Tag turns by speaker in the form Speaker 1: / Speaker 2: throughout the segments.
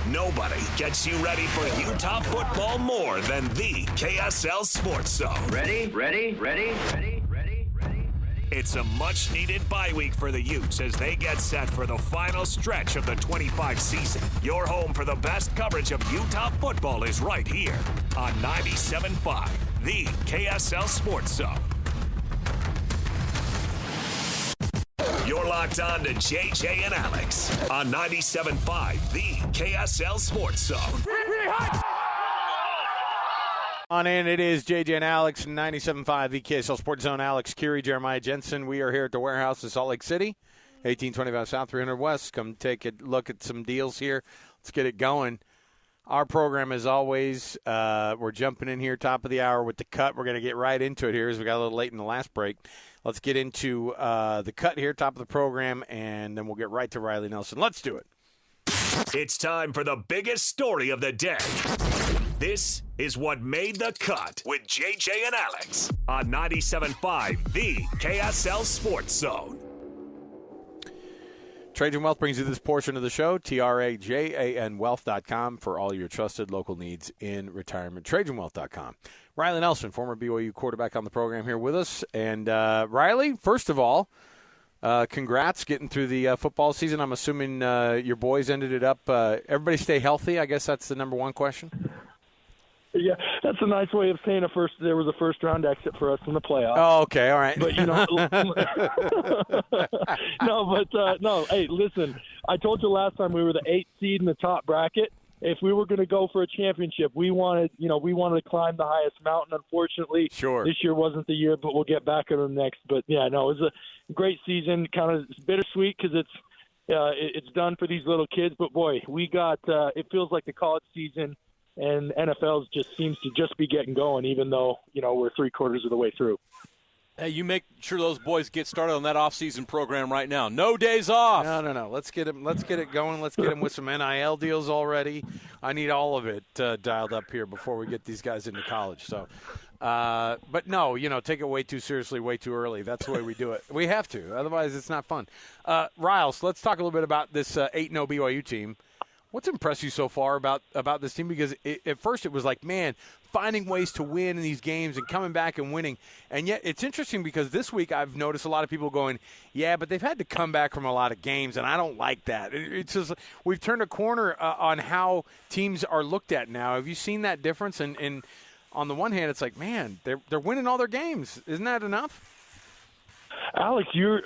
Speaker 1: Nobody gets you ready for Utah football more than the KSL Sports Zone.
Speaker 2: Ready.
Speaker 1: It's a much-needed bye week for the Utes as they get set for the final stretch of the 25 season. Your home for the best coverage of Utah football is right here on 97.5, the KSL Sports Zone. You're locked on to JJ and Alex on 97.5, the KSL Sports Zone.
Speaker 3: On in, it is JJ and Alex, 97.5, the KSL Sports Zone. Alex, Kirry, Jeremiah, Jensen. We are here at the warehouse in Salt Lake City, 1825 South, 300 West. Come take a look at some deals here. Let's get it going. Our program, as always, we're jumping in here, top of the hour with the cut. We're going to get right into it here as we got a little late in the last break. Let's get into the cut here, top of the program, and then we'll get right to Riley Nelson. Let's do it.
Speaker 1: It's time for the biggest story of the day. This is what made the cut with JJ and Alex on 97.5, the KSL Sports Zone.
Speaker 3: Trajan Wealth brings you this portion of the show, TRAJANwealth.com for all your trusted local needs in retirement. TrajanWealth.com. Riley Nelson, former BYU quarterback on the program here with us. And Riley, first of all, congrats getting through the football season. I'm assuming your boys ended it up. Everybody stay healthy. I guess that's the number one question.
Speaker 4: Yeah, that's a nice way of saying there was a first-round exit for us in the playoffs.
Speaker 3: Oh, okay, all right.
Speaker 4: But, no, hey, listen, I told you last time we were the 8th seed in the top bracket. If we were going to go for a championship, we wanted to climb the highest mountain. Unfortunately,
Speaker 3: sure,
Speaker 4: this year wasn't the year, but we'll get back on the next. But, yeah, no, it was a great season, kind of bittersweet because it's done for these little kids. But, boy, we got it feels like the college season – and NFL just seems to just be getting going, even though, we're 3/4 of the way through.
Speaker 5: Hey, you make sure those boys get started on that off-season program right now. No days off.
Speaker 3: No. Let's get it going. Let's get them with some NIL deals already. I need all of it dialed up here before we get these guys into college. So, but no, take it way too seriously, way too early. That's the way we do it. We have to. Otherwise, it's not fun. Riles, let's talk a little bit about this 8-0 BYU team. What's impressed you so far about this team? Because at first it was like, man, finding ways to win in these games and coming back and winning. And yet it's interesting because this week I've noticed a lot of people going, yeah, but they've had to come back from a lot of games, and I don't like that. It's just we've turned a corner on how teams are looked at now. Have you seen that difference? And on the one hand, it's like, man, they're winning all their games. Isn't that enough?
Speaker 4: Alex, the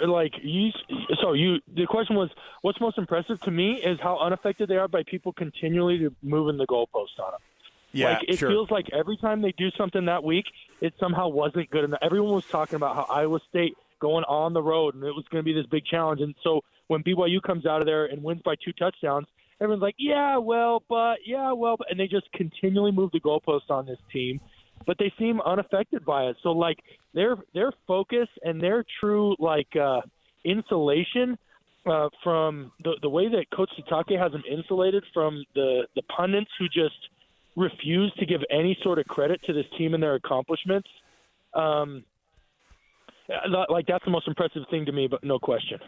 Speaker 4: question was, what's most impressive to me is how unaffected they are by people continually moving the goalpost on them.
Speaker 3: Yeah,
Speaker 4: it feels like every time they do something that week, it somehow wasn't good enough. Everyone was talking about how Iowa State going on the road, and it was going to be this big challenge. And so when BYU comes out of there and wins by 2 touchdowns, everyone's like, but, and they just continually move the goalpost on this team. But they seem unaffected by it. So, their focus and their true, insulation from the way that Coach Sitake has them insulated from the pundits who just refuse to give any sort of credit to this team and their accomplishments. That's the most impressive thing to me, but no question.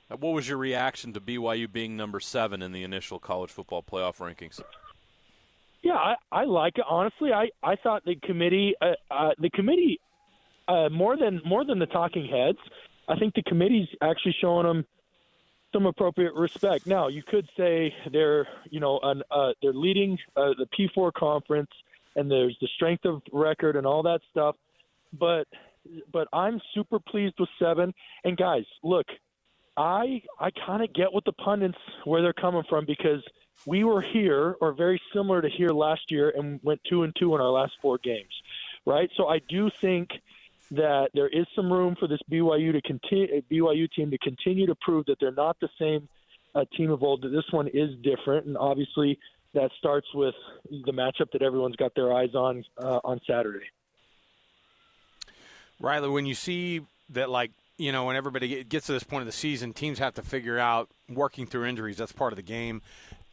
Speaker 5: What was your reaction to BYU being number 7 in the initial college football playoff rankings?
Speaker 4: Yeah, I like it. Honestly, I thought the committee more than the talking heads, I think the committee's actually showing them some appropriate respect. Now, you could say they're leading the P4 conference, and there's the strength of record and all that stuff. But I'm super pleased with 7. And guys, look, I kind of get what the pundits where they're coming from because we were here or very similar to here last year and went 2-2 in our last 4 games, right? So I do think that there is some room for this BYU team to continue to prove that they're not the same team of old. That this one is different, and obviously that starts with the matchup that everyone's got their eyes on Saturday.
Speaker 3: Riley, when you see that, when everybody gets to this point of the season, teams have to figure out working through injuries. That's part of the game.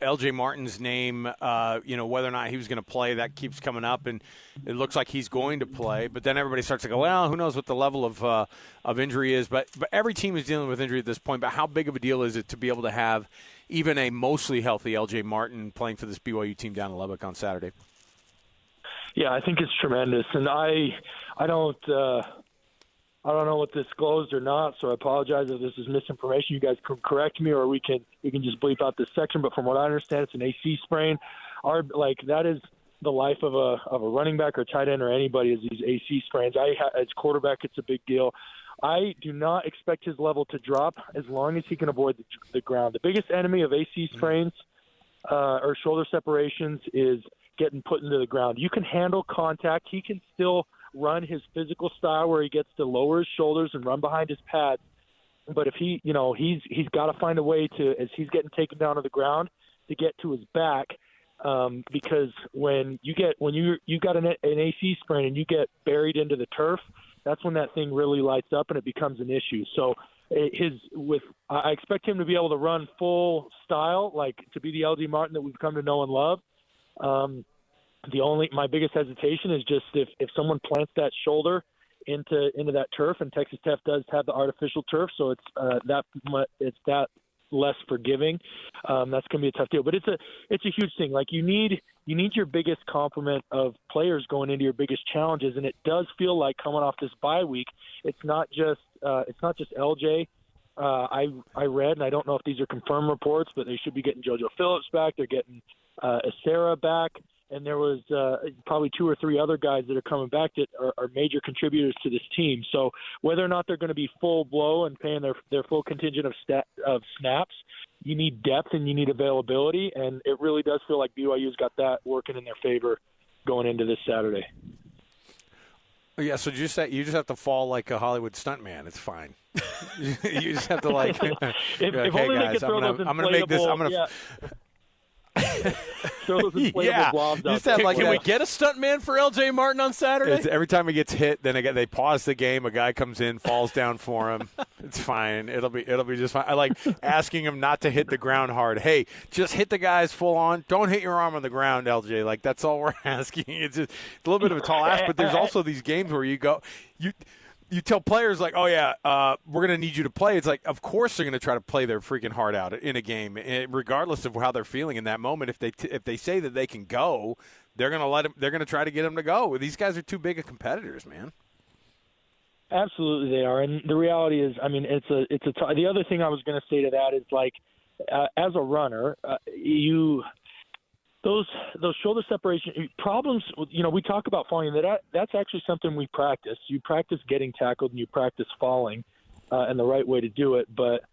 Speaker 3: L.J. Martin's name, whether or not he was going to play, that keeps coming up, and it looks like he's going to play. But then everybody starts to go, well, who knows what the level of injury is. But every team is dealing with injury at this point. But how big of a deal is it to be able to have even a mostly healthy L.J. Martin playing for this BYU team down in Lubbock on Saturday?
Speaker 4: Yeah, I think it's tremendous, and I don't know what disclosed or not, so I apologize if this is misinformation. You guys can correct me, or we can just bleep out this section. But from what I understand, it's an AC sprain. That is the life of a running back or tight end or anybody, is these AC sprains. As quarterback, it's a big deal. I do not expect his level to drop as long as he can avoid the ground. The biggest enemy of AC sprains or shoulder separations is getting put into the ground. You can handle contact. He can still run his physical style where he gets to lower his shoulders and run behind his pads. But if he's got to find a way to, as he's getting taken down to the ground, to get to his back, because when you got an AC sprain and you get buried into the turf, that's when that thing really lights up and it becomes an issue. So I expect him to be able to run full style, like to be the LD Martin that we've come to know and love. My biggest hesitation is just if someone plants that shoulder into that turf, and Texas Tech does have the artificial turf, so it's that less forgiving. That's going to be a tough deal, but it's a huge thing. Like you need your biggest complement of players going into your biggest challenges, and it does feel like coming off this bye week, it's not just LJ. I read, and I don't know if these are confirmed reports, but they should be getting JoJo Phillips back. They're getting Acera back. And there was probably 2 or 3 other guys that are coming back that are major contributors to this team. So whether or not they're going to be full blow and paying their full contingent of snaps, you need depth and you need availability. And it really does feel like BYU's got that working in their favor going into this Saturday.
Speaker 3: Yeah, so you just have to fall like a Hollywood stuntman. It's fine. You just have to if
Speaker 4: only they could throw those inflatable. I'm going to make this. Yeah. Blobs
Speaker 5: Can we get a stuntman for L.J. Martin on Saturday?
Speaker 3: Every time he gets hit, then they pause the game. A guy comes in, falls down for him. It's fine. It'll be just fine. I like asking him not to hit the ground hard. Hey, just hit the guys full on. Don't hit your arm on the ground, L.J. Like that's all we're asking. It's a little bit of a tall ask, but there's also these games where you tell players like, oh, yeah, we're going to need you to play. It's like, of course they're going to try to play their freaking heart out in a game, regardless of how they're feeling in that moment. If they say that they can go, they're going to let them. They're going to try to get them to go. These guys are too big of competitors, man.
Speaker 4: Absolutely, they are. And the reality is, I mean, the other thing I was going to say to that is like, as a runner, Those shoulder separation problems, we talk about falling. That's actually something we practice. You practice getting tackled and you practice falling, and the right way to do it. But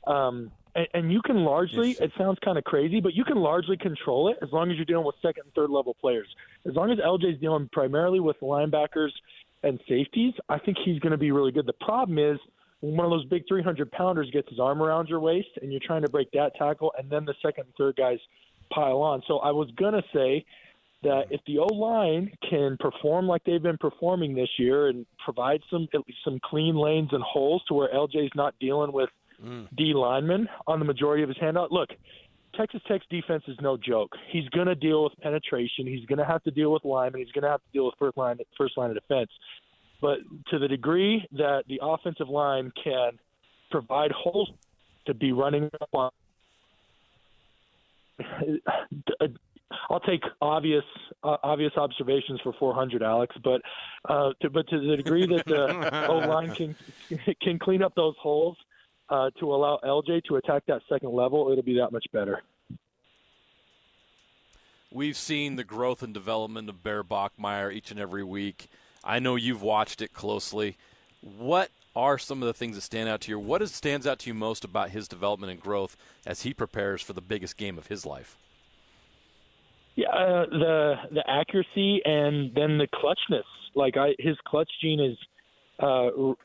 Speaker 4: and you can largely, it sounds kind of crazy, but you can largely control it as long as you're dealing with second and third level players. As long as LJ's dealing primarily with linebackers and safeties, I think he's going to be really good. The problem is when one of those big 300-pounders gets his arm around your waist and you're trying to break that tackle, and then the second and third guys pile on. So I was going to say that if the O-line can perform like they've been performing this year and provide some clean lanes and holes to where LJ's not dealing with D linemen on the majority of his handout. Look, Texas Tech's defense is no joke. He's going to deal with penetration. He's going to have to deal with linemen. He's going to have to deal with first line of defense. But to the degree that the offensive line can provide holes to be running on, I'll take obvious observations for 400, Alex. But to the degree that the O-line can clean up those holes to allow LJ to attack that second level, it'll be that much better.
Speaker 5: We've seen the growth and development of Bear Bachmeier each and every week. I know you've watched it closely. What are some of the things that stand out to you? What stands out to you most about his development and growth as he prepares for the biggest game of his life?
Speaker 4: Yeah, the accuracy and then the clutchness. His clutch gene is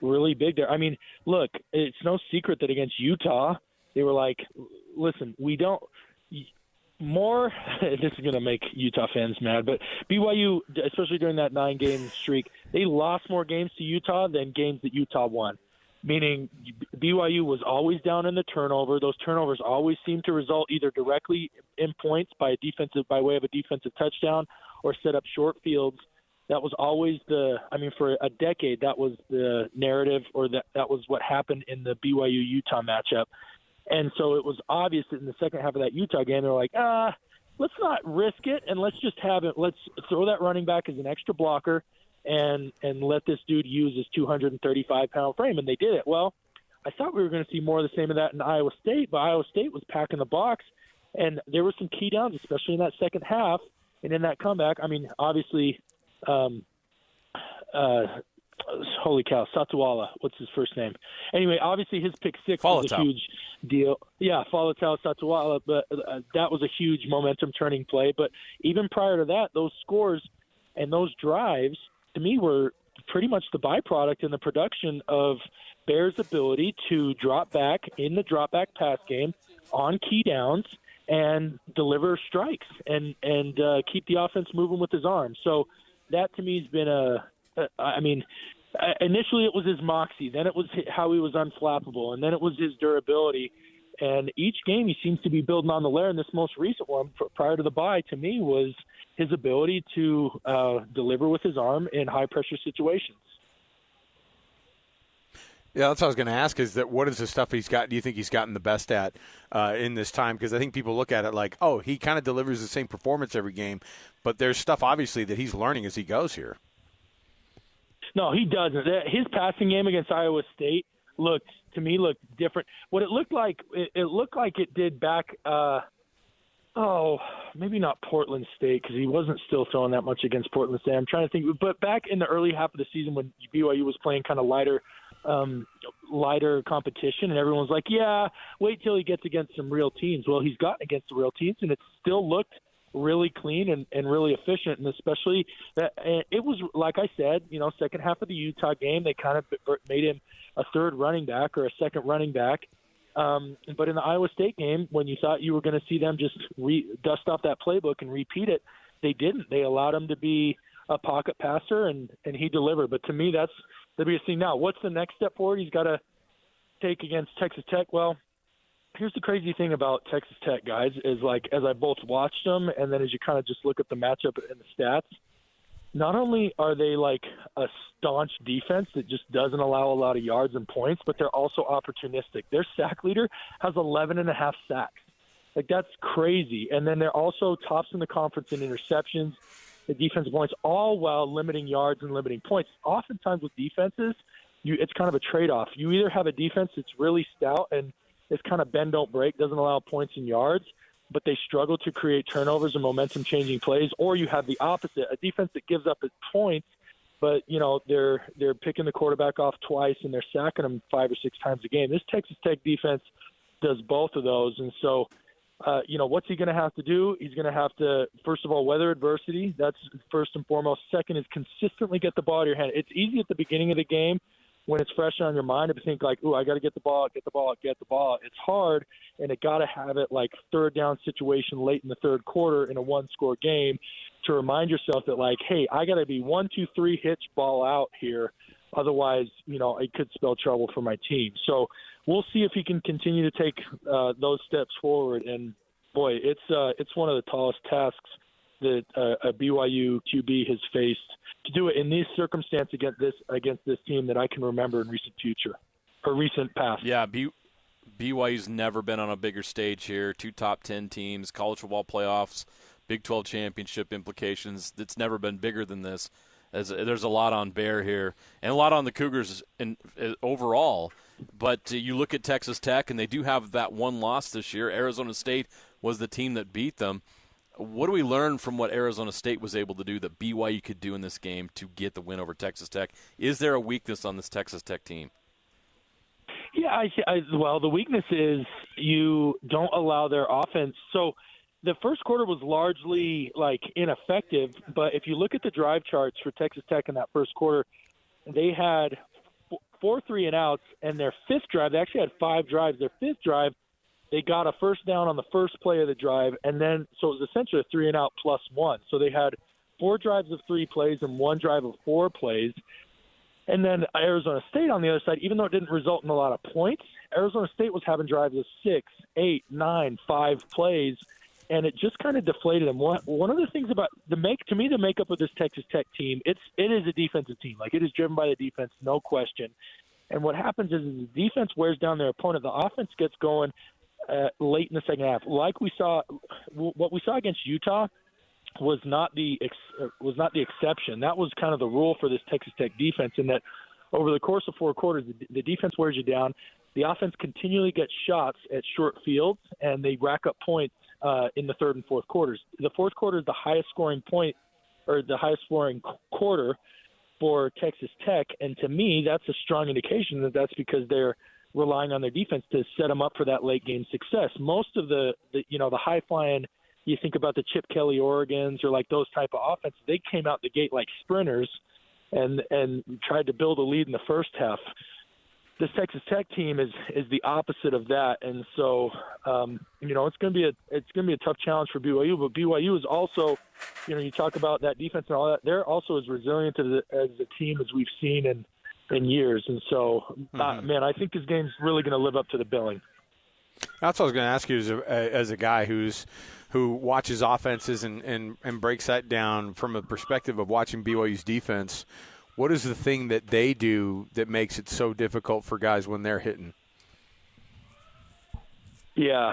Speaker 4: really big there. I mean, look, it's no secret that against Utah, they were like, listen, we don't – more – this is going to make Utah fans mad, but BYU, especially during that 9-game streak, they lost more games to Utah than games that Utah won. meaning BYU was always down in the turnover. Those turnovers always seemed to result either directly in points by way of a defensive touchdown or set up short fields. That was always for a decade, that was the narrative, or that was what happened in the BYU-Utah matchup. And so it was obvious that in the second half of that Utah game, they were like, let's not risk it, and let's just have it. Let's throw that running back as an extra blocker and let this dude use his 235-pound frame. And they did it. Well, I thought we were going to see more of the same of that in Iowa State, but Iowa State was packing the box, and there were some key downs, especially in that second half and in that comeback. I mean, obviously, holy cow, Satuala, what's his first name? Anyway, obviously his pick six was a huge deal. Yeah, Falatau Satuala, but that was a huge momentum-turning play. But even prior to that, those scores and those drives, to me, were pretty much the byproduct and the production of Bears' ability to drop back in the drop-back pass game on key downs and deliver strikes and keep the offense moving with his arms. So that, to me, has been initially it was his moxie, then it was how he was unflappable, and then it was his durability. And each game he seems to be building on the layer. And this most recent one, prior to the bye, to me, was his ability to deliver with his arm in high-pressure situations.
Speaker 3: Yeah, that's what I was going to ask, is that what is the stuff he's got, do you think he's gotten the best at in this time? Because I think people look at it like, oh, he kind of delivers the same performance every game, but there's stuff, obviously, that he's learning as he goes here.
Speaker 4: No, he doesn't. His passing game against Iowa State looked different. What it looked like it did back maybe not Portland State, because he wasn't still throwing that much against Portland State. I'm trying to think. But back in the early half of the season when BYU was playing kind of lighter competition, and everyone's like, yeah, wait till he gets against some real teams. Well, he's gotten against the real teams, and it still looked really clean and really efficient, and especially that it was, like I said, second half of the Utah game, they kind of made him a third running back or a second running back. But in the Iowa State game, when you thought you were going to see them just dust off that playbook and repeat it, they didn't. They allowed him to be a pocket passer, and he delivered. But to me, that's the biggest thing. Now, what's the next step forward he's got to take against Texas Tech? Well, here's the crazy thing about Texas Tech, guys, is like as I both watched them and then as you kind of just look at the matchup and the stats, not only are they like a staunch defense that just doesn't allow a lot of yards and points, but they're also opportunistic. Their sack leader has 11.5 sacks. Like, that's crazy. And then they're also tops in the conference in interceptions, the defensive points, all while limiting yards and limiting points. Oftentimes with defenses, it's kind of a trade-off. You either have a defense that's really stout and it's kind of bend, don't break, doesn't allow points and yards, but they struggle to create turnovers and momentum-changing plays, or you have the opposite, a defense that gives up its points, but, they're picking the quarterback off twice and they're sacking him 5 or 6 times a game. This Texas Tech defense does both of those, and so, what's he going to have to do? He's going to have to, first of all, weather adversity. That's first and foremost. Second is consistently get the ball out of your hand. It's easy at the beginning of the game when it's fresh on your mind to think like, ooh, I got to get the ball. It's hard, and it got to have it like third down situation late in the third quarter in a one-score game to remind yourself that, like, hey, I got to be 1, 2, 3 hitch ball out here. Otherwise, it could spell trouble for my team. So we'll see if he can continue to take those steps forward. And, boy, it's one of the tallest tasks that a BYU QB has faced to do it in these circumstances against this team that I can remember in recent past.
Speaker 5: Yeah, BYU's never been on a bigger stage here. 2 top 10 teams, college football playoffs, Big 12 championship implications. It's never been bigger than this. There's a lot on Bear here and a lot on the Cougars overall. But you look at Texas Tech, and they do have that one loss this year. Arizona State was the team that beat them. What do we learn from what Arizona State was able to do that BYU could do in this game to get the win over Texas Tech? Is there a weakness on this Texas Tech team?
Speaker 4: Yeah, well, the weakness is you don't allow their offense. So the first quarter was largely, like, ineffective, but if you look at the drive charts for Texas Tech in that first quarter, they had 4 3-and-outs, and their fifth drive, they actually had 5 drives. Their fifth drive, they got a first down on the first play of the drive, and then so it was essentially a 3-and-out plus 1. So they had 4 drives of 3 plays and 1 drive of 4 plays. And then Arizona State on the other side, even though it didn't result in a lot of points, Arizona State was having drives of 6, 8, 9, 5 plays, and it just kind of deflated them. One of the things about the makeup of this Texas Tech team, it is a defensive team. Like, it is driven by the defense, no question. And what happens is the defense wears down their opponent. The offense gets going late in the second half. Like what we saw against Utah was not the exception. That was kind of the rule for this Texas Tech defense, in that over the course of 4 quarters, the defense wears you down. The offense continually gets shots at short fields, and they rack up points in the third and fourth quarters. The fourth quarter is the highest scoring quarter for Texas Tech, and to me, that's a strong indication that that's because they're relying on their defense to set them up for that late game success. Most of the high flying, you think about the Chip Kelly Oregons or like those type of offenses, they came out the gate like sprinters and tried to build a lead in the first half. This Texas Tech team is the opposite of that, and so it's going to be a tough challenge for BYU. But BYU is also, you talk about that defense and all that, they're also as resilient as a team as we've seen in years. And so, man, I think this game's really going to live up to the billing.
Speaker 3: That's what I was going to ask you as a guy who watches offenses and breaks that down from a perspective of watching BYU's defense. What is the thing that they do that makes it so difficult for guys when they're hitting?
Speaker 4: Yeah,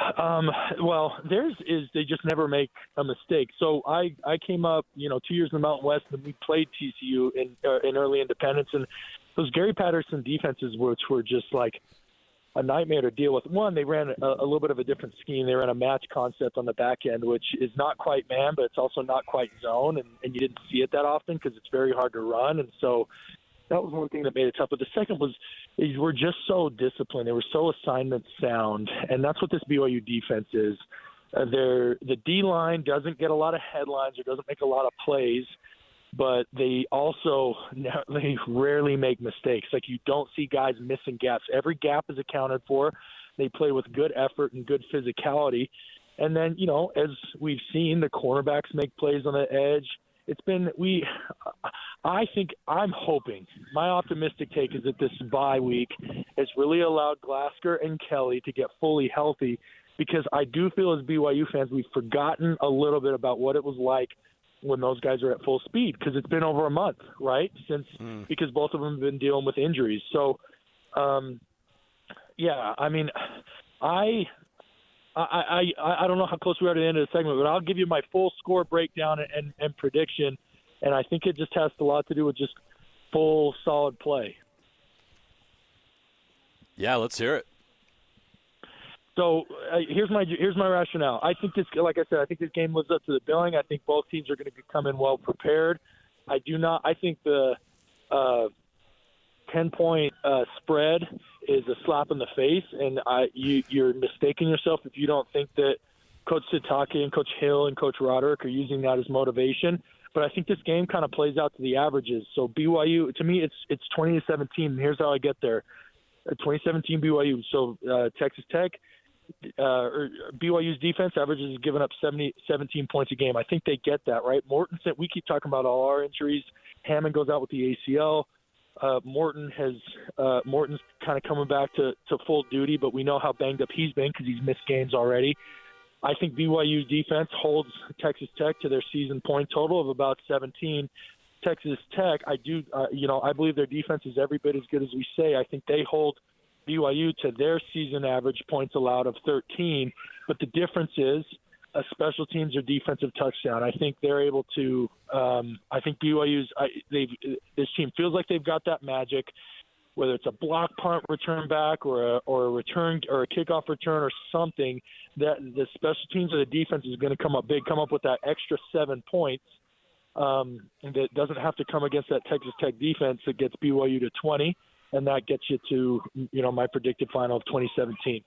Speaker 4: well, theirs is they just never make a mistake. So I came up, 2 years in the Mountain West, and we played TCU in early independence, and those Gary Patterson defenses, which were just like a nightmare to deal with. One, they ran a little bit of a different scheme. They ran a match concept on the back end, which is not quite man, but it's also not quite zone, and you didn't see it that often because it's very hard to run. And so that was one thing that made it tough. But the second was they were just so disciplined. They were so assignment sound, and that's what this BYU defense is. The D-line doesn't get a lot of headlines or doesn't make a lot of plays, but they rarely make mistakes. Like, you don't see guys missing gaps. Every gap is accounted for. They play with good effort and good physicality. And then, as we've seen, the cornerbacks make plays on the edge. I'm hoping, my optimistic take is that this bye week has really allowed Glasgow and Kelly to get fully healthy, because I do feel as BYU fans, we've forgotten a little bit about what it was like when those guys are at full speed, because it's been over a month, right? Because both of them have been dealing with injuries. So, I mean, I don't know how close we are to the end of the segment, but I'll give you my full score breakdown and prediction, and I think it just has a lot to do with just full, solid play.
Speaker 5: Yeah, let's hear it.
Speaker 4: So here's my rationale. I think this, like I said, I think this game lives up to the billing. I think both teams are going to come in well prepared. I think the 10-point spread is a slap in the face, and you're mistaking yourself if you don't think that Coach Sitake and Coach Hill and Coach Roderick are using that as motivation. But I think this game kind of plays out to the averages. So BYU, to me, it's 20-17. Here's how I get there: 2017 BYU. So Texas Tech. BYU's defense averages given up 17 points a game. I think they get that, right? We keep talking about all our injuries. Hammond goes out with the ACL. Morton's kind of coming back to full duty, but we know how banged up he's been because he's missed games already. I think BYU's defense holds Texas Tech to their season point total of about 17. Texas Tech, I believe their defense is every bit as good as we say. I think they hold BYU to their season average points allowed of 13, but the difference is a special teams or defensive touchdown. I think they're able to. I think BYU's. This team feels like they've got that magic, whether it's a block punt return back or a return or a kickoff return or something. That the special teams or the defense is going to come up big, come up with that extra 7 points. That doesn't have to come against that Texas Tech defense that gets BYU to 20. And that gets you to, my predicted final of 2017.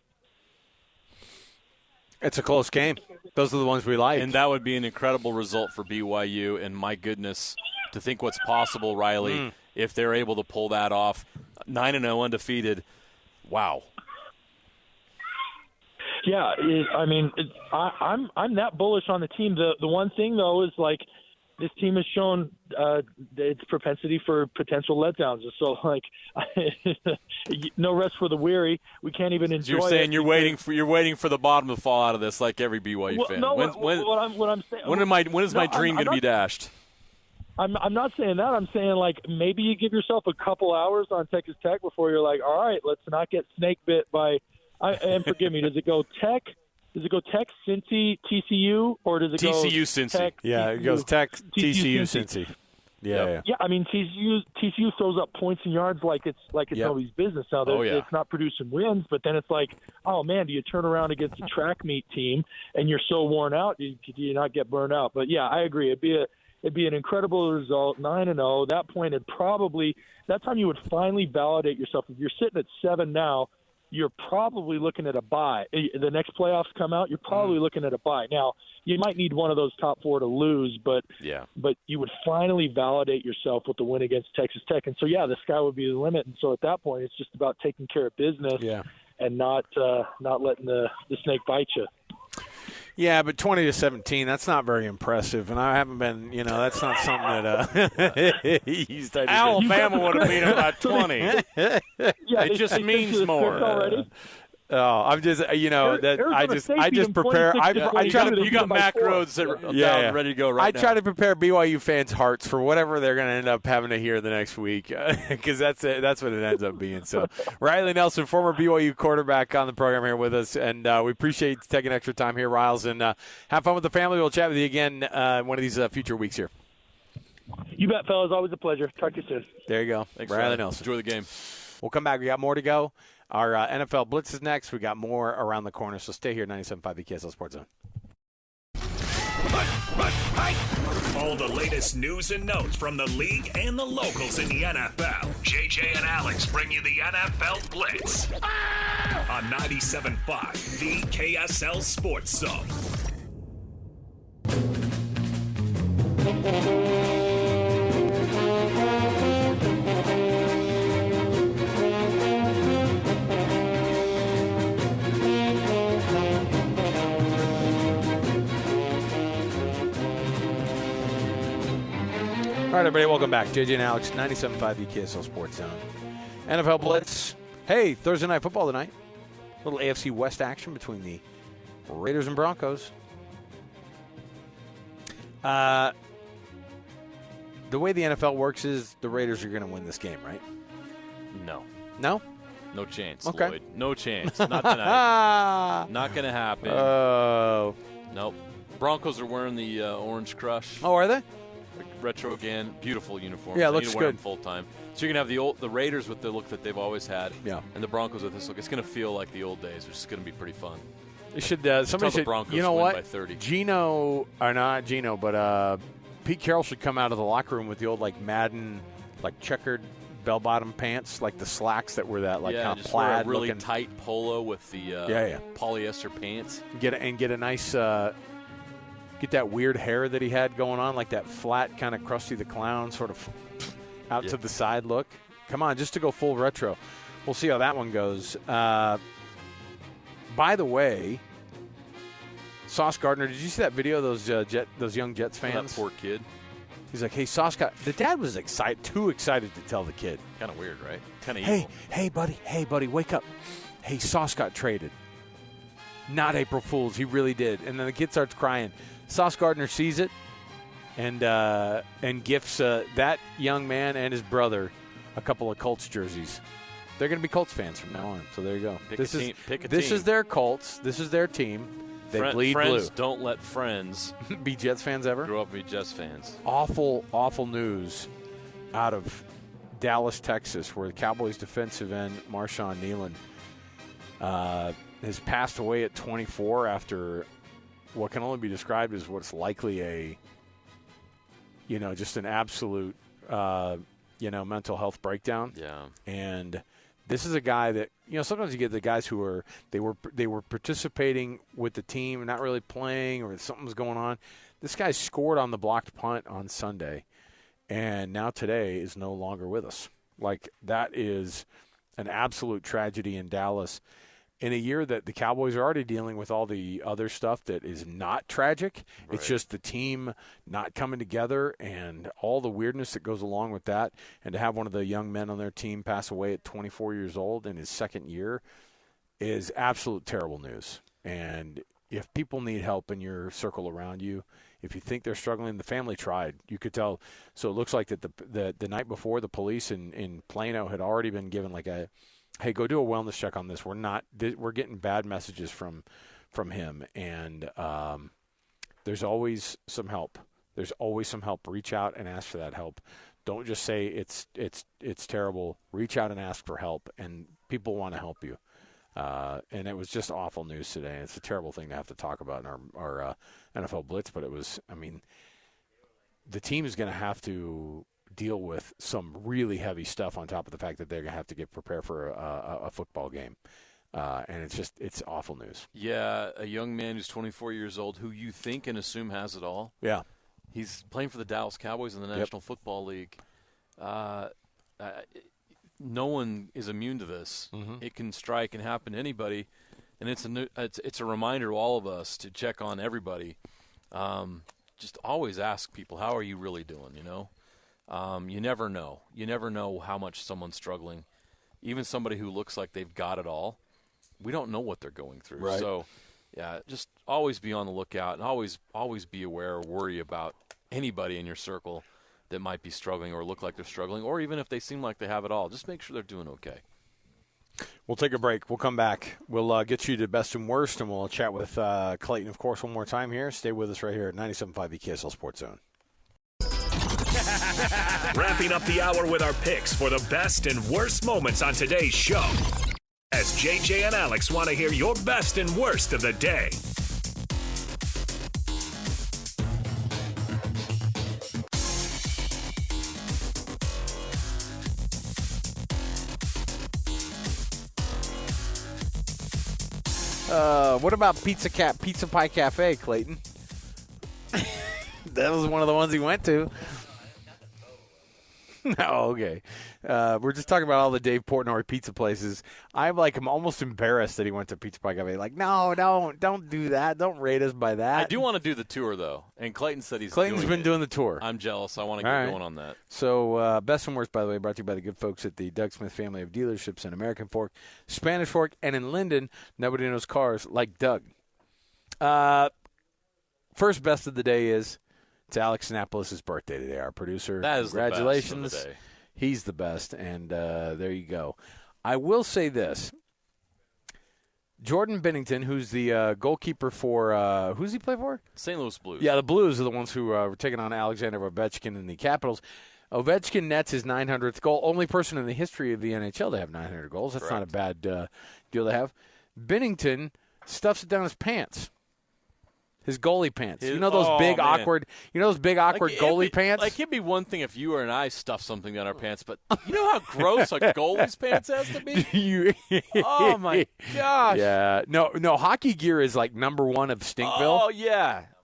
Speaker 3: It's a close game. Those are the ones we like.
Speaker 5: And that would be an incredible result for BYU. And my goodness, to think what's possible, Riley, if they're able to pull that off. 9-0 undefeated. Wow. Yeah,
Speaker 4: I'm that bullish on the team. The one thing, though, is like this team has shown its propensity for potential letdowns. So, like, no rest for the weary. We can't even enjoy.
Speaker 5: You're saying you're waiting for the bottom to fall out of this, like every BYU fan.
Speaker 4: No, what I'm saying.
Speaker 5: When is my dream going to be dashed?
Speaker 4: I'm not saying that. I'm saying, like, maybe you give yourself a couple hours on Texas Tech before you're like, all right, let's not get snake bit by. And forgive me, does it go Tech? Does it go Tech, Cincy, TCU, or does it go
Speaker 5: TCU, Cincy?
Speaker 4: Tech,
Speaker 3: yeah, it goes Tech, TCU, Cincy. Yeah.
Speaker 4: I mean, TCU throws up points and yards like it's nobody's business. Now, it's not producing wins, but then it's like, oh man, do you turn around against a track meet team and you're so worn out, do you not get burned out? But yeah, I agree. It'd be an incredible result, 9-0. That point, that time you would finally validate yourself. If you're sitting at 7 now, you're probably looking at a bye. The next playoffs come out, you're probably looking at a bye. Now, you might need one of those top 4 to lose, but you would finally validate yourself with the win against Texas Tech. And so, yeah, the sky would be the limit. And so at that point, it's just about taking care of business and not letting the snake bite you.
Speaker 3: Yeah, but 20-17, that's not very impressive, and I haven't been, that's not something that
Speaker 5: Alabama would have beat them by 20. It just means more.
Speaker 3: I'm just, I just prepare. I try to.
Speaker 5: You got macros that ready to go right now.
Speaker 3: I try to prepare BYU fans' hearts for whatever they're going to end up having to hear the next week, because that's what it ends up being. So, Riley Nelson, former BYU quarterback, on the program here with us, and we appreciate you taking extra time here, Riles, and have fun with the family. We'll chat with you again one of these future weeks here.
Speaker 4: You bet, fellas. Always a pleasure. Talk to you soon.
Speaker 3: There you go.
Speaker 5: Thanks,
Speaker 3: Riley Nelson.
Speaker 5: Enjoy the game.
Speaker 3: We'll come back. We got more to go. Our NFL Blitz is next. We got more around the corner, so stay here, 97.5 BKSL Sports Zone.
Speaker 1: All the latest news and notes from the league and the locals in the NFL. JJ and Alex bring you the NFL Blitz on 97.5 BKSL Sports Zone.
Speaker 3: All right, everybody, welcome back. JJ and Alex, 97.5 BKSL Sports Zone. NFL Blitz. Hey, Thursday Night Football tonight. A little AFC West action between the Raiders and Broncos. The way the NFL works is the Raiders are going to win this game, right?
Speaker 5: No.
Speaker 3: No?
Speaker 5: No chance,
Speaker 3: Okay.
Speaker 5: Lloyd. No chance. Not tonight. Not going to happen.
Speaker 3: Oh.
Speaker 5: Nope. Broncos are wearing the Orange Crush.
Speaker 3: Oh, are they?
Speaker 5: Retro again, beautiful uniform.
Speaker 3: Yeah, it
Speaker 5: They
Speaker 3: looks
Speaker 5: need to wear
Speaker 3: good.
Speaker 5: them full time. So you're gonna have the Raiders with the look that they've always had, and the Broncos with this look. It's gonna feel like the old days, which is gonna be pretty fun.
Speaker 3: It should. Somebody
Speaker 5: Tell the
Speaker 3: should.
Speaker 5: Broncos
Speaker 3: You know
Speaker 5: win
Speaker 3: what?
Speaker 5: by 30.
Speaker 3: But Pete Carroll should come out of the locker room with the old Madden, checkered bell-bottom pants, like the slacks that were that kind of
Speaker 5: just
Speaker 3: plaid
Speaker 5: wear a really
Speaker 3: looking.
Speaker 5: tight polo with the polyester pants.
Speaker 3: Get a nice. Get that weird hair that he had going on, like that flat kind of Krusty the Clown sort of out to the side look. Come on, just to go full retro. We'll see how that one goes. By the way, Sauce Gardner, did you see that video of those young Jets fans?
Speaker 5: That poor kid.
Speaker 3: He's like, hey, Sauce the dad was too excited to tell the kid.
Speaker 5: Kind of weird, right? Kind of evil.
Speaker 3: Hey, buddy, wake up. Hey, Sauce got traded. Not April Fool's. He really did. And then the kid starts crying. Sauce Gardner sees it and gifts that young man and his brother a couple of Colts jerseys. They're going to be Colts fans from now on. So there you go. This is their Colts. This is their team. They bleed
Speaker 5: friends
Speaker 3: blue.
Speaker 5: Don't let friends
Speaker 3: be Jets fans ever.
Speaker 5: Grow up and be Jets fans.
Speaker 3: Awful news out of Dallas, Texas, where the Cowboys defensive end Marshawn Kneeland has passed away at 24 after what can only be described as what's likely just an absolute, mental health breakdown.
Speaker 5: Yeah.
Speaker 3: And this is a guy that, sometimes you get the guys who they were participating with the team, not really playing, or something was going on. This guy scored on the blocked punt on Sunday, and now today is no longer with us. That is an absolute tragedy in Dallas. in a year that the Cowboys are already dealing with all the other stuff that is not tragic.
Speaker 5: Right.
Speaker 3: It's just the team not coming together and all the weirdness that goes along with that. And to have one of the young men on their team pass away at 24 years old in his second year is absolute terrible news. And if people need help in your circle around you, if you think they're struggling, the family tried. You could tell. So it looks like that the night before, the police in Plano had already been given like a, hey, go do a wellness check on this. We're getting bad messages from him, and there's always some help. There's always some help. Reach out and ask for that help. Don't just say it's terrible. Reach out and ask for help, and people want to help you. And it was just awful news today. It's a terrible thing to have to talk about in our NFL Blitz, but it was, I mean, the team is going to have to deal with some really heavy stuff on top of the fact that they're going to have to prepare for a football game. And it's awful news.
Speaker 5: Yeah, a young man who's 24 years old who you think and assume has it all.
Speaker 3: Yeah.
Speaker 5: He's playing for the Dallas Cowboys in the National Football League. No one is immune to this.
Speaker 3: Mm-hmm.
Speaker 5: It can strike and happen to anybody, and it's a reminder to all of us to check on everybody. Just always ask people, how are you really doing, you know? You never know. You never know how much someone's struggling. Even somebody who looks like they've got it all, we don't know what they're going through.
Speaker 3: Right.
Speaker 5: So, yeah, just always be on the lookout and always be aware or worry about anybody in your circle that might be struggling or look like they're struggling, or even if they seem like they have it all, just make sure they're doing okay.
Speaker 3: We'll take a break. We'll come back. We'll get you to best and worst, and we'll chat with Clayton, of course, one more time here. Stay with us right here at 97.5 EKSL Sports Zone.
Speaker 1: Wrapping up the hour with our picks for the best and worst moments on today's show. As JJ and Alex want to hear your best and worst of the day.
Speaker 3: What about Pizza Pie Cafe, Clayton? That was one of the ones he went to. No, okay. We're just talking about all the Dave Portnoy pizza places. I'm almost embarrassed that he went to Pizza Pie Cafe. Like, no, don't do that. Don't rate us by that.
Speaker 5: I do want to do the tour, though, and Clayton's said
Speaker 3: Clayton's been doing the tour.
Speaker 5: I'm jealous. I want to get going on that.
Speaker 3: So, best and worst, by the way, brought to you by the good folks at the Doug Smith family of dealerships in American Fork, Spanish Fork, and in Linden. Nobody knows cars like Doug. First best of the day is it's Alex Annapolis' birthday today, our producer.
Speaker 5: That is
Speaker 3: Congratulations.
Speaker 5: the best of the day.
Speaker 3: He's the best, and there you go. I will say this. Jordan Bennington, who's the goalkeeper for who's he play for?
Speaker 5: St. Louis Blues.
Speaker 3: Yeah, the Blues are the ones who were taking on Alexander Ovechkin in the Capitals. Ovechkin nets his 900th goal. Only person in the history of the NHL to have 900 goals. That's
Speaker 5: Correct.
Speaker 3: not a bad deal to have. Bennington stuffs it down his pants. His goalie pants. You know those big awkward goalie pants?
Speaker 5: Like, it'd be one thing if you or I stuffed something down our pants, but you know how gross a goalie's pants has to be? Oh, my gosh.
Speaker 3: Yeah. No, hockey gear is like number one of Stinkville.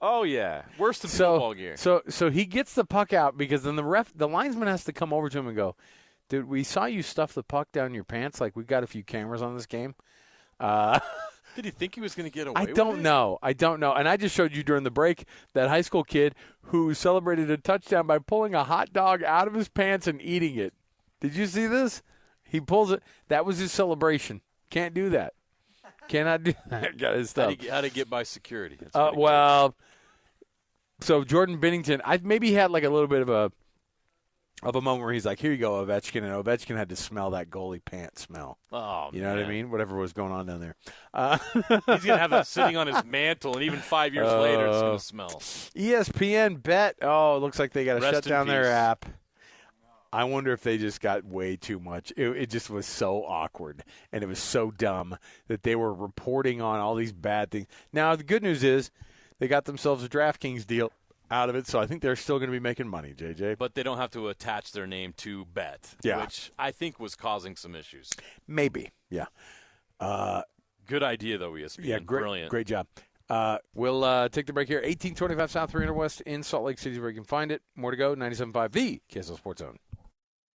Speaker 5: Oh, yeah. Worse than football gear.
Speaker 3: So he gets the puck out because then the linesman has to come over to him and go, dude, we saw you stuff the puck down your pants. Like, we've got a few cameras on this game.
Speaker 5: Did he think he was going to get away with it?
Speaker 3: I don't know. And I just showed you during the break that high school kid who celebrated a touchdown by pulling a hot dog out of his pants and eating it. Did you see this? He pulls it. That was his celebration. Can't do that. Cannot do that. Got his stuff.
Speaker 5: How to get by security.
Speaker 3: So Jordan Bennington, maybe he had like a little bit of a moment where he's like, here you go, Ovechkin. And Ovechkin had to smell that goalie pant smell.
Speaker 5: Oh,
Speaker 3: you know what I mean? Whatever was going on down there.
Speaker 5: He's going to have that sitting on his mantle, and even 5 years later, it's going to smell.
Speaker 3: ESPN bet. Oh, it looks like they got to shut down their
Speaker 5: peace.
Speaker 3: app. I wonder if they just got way too much. It just was so awkward, and it was so dumb that they were reporting on all these bad things. Now, the good news is they got themselves a DraftKings deal out of it, so I think they're still going to be making money, JJ.
Speaker 5: But they don't have to attach their name to bet, which I think was causing some issues.
Speaker 3: Maybe, yeah.
Speaker 5: Good idea, though, ESPN.
Speaker 3: Yeah,
Speaker 5: Brilliant.
Speaker 3: Great job. We'll take the break here. 1825 South 300 West in Salt Lake City, where you can find it. More to go. 97.5 The KSL Sports Zone.